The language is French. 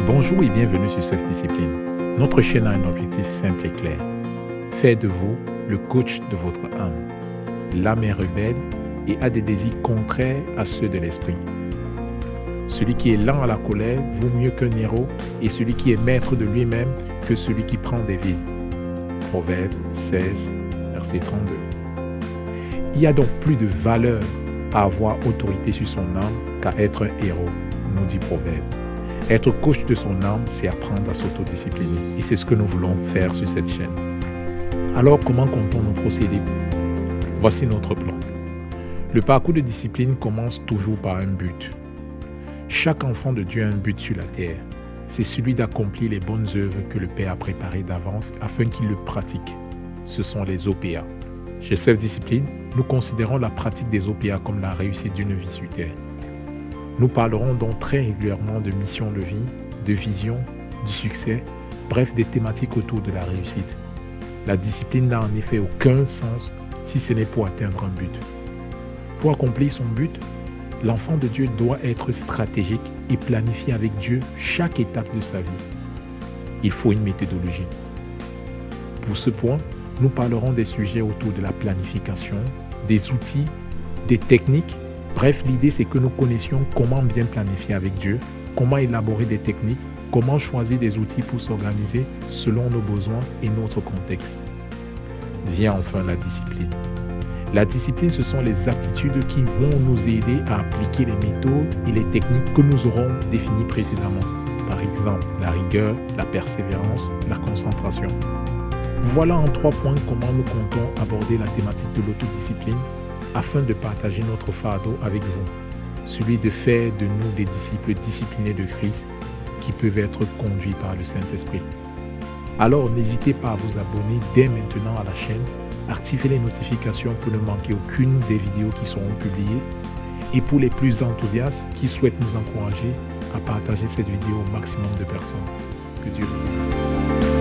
Bonjour et bienvenue sur Self-Discipline. Notre chaîne a un objectif simple et clair. Faire de vous le coach de votre âme. L'âme est rebelle et a des désirs contraires à ceux de l'esprit. Celui qui est lent à la colère vaut mieux qu'un héros et celui qui est maître de lui-même que celui qui prend des villes. Proverbe 16, verset 32. Il y a donc plus de valeur à avoir autorité sur son âme qu'à être un héros, nous dit Proverbe. Être coach de son âme, c'est apprendre à s'autodiscipliner. Et c'est ce que nous voulons faire sur cette chaîne. Alors, comment comptons-nous procéder? Voici notre plan. Le parcours de discipline commence toujours par un but. Chaque enfant de Dieu a un but sur la terre. C'est celui d'accomplir les bonnes œuvres que le Père a préparées d'avance afin qu'il le pratique. Ce sont les OPA. Chez Self-Discipline, nous considérons la pratique des OPA comme la réussite d'une vie sur terre. Nous parlerons donc très régulièrement de mission de vie, de vision, du succès, bref des thématiques autour de la réussite. La discipline n'a en effet aucun sens si ce n'est pour atteindre un but. Pour accomplir son but, l'enfant de Dieu doit être stratégique et planifier avec Dieu chaque étape de sa vie. Il faut une méthodologie. Pour ce point, nous parlerons des sujets autour de la planification, des outils, des techniques. Bref, l'idée c'est que nous connaissions comment bien planifier avec Dieu, comment élaborer des techniques, comment choisir des outils pour s'organiser selon nos besoins et notre contexte. Vient enfin la discipline. La discipline, ce sont les aptitudes qui vont nous aider à appliquer les méthodes et les techniques que nous aurons définies précédemment. Par exemple, la rigueur, la persévérance, la concentration. Voilà en 3 points comment nous comptons aborder la thématique de l'autodiscipline afin de partager notre fardeau avec vous, celui de faire de nous des disciples disciplinés de Christ qui peuvent être conduits par le Saint-Esprit. Alors n'hésitez pas à vous abonner dès maintenant à la chaîne, activez les notifications pour ne manquer aucune des vidéos qui seront publiées et pour les plus enthousiastes qui souhaitent nous encourager à partager cette vidéo au maximum de personnes. Que Dieu vous bénisse.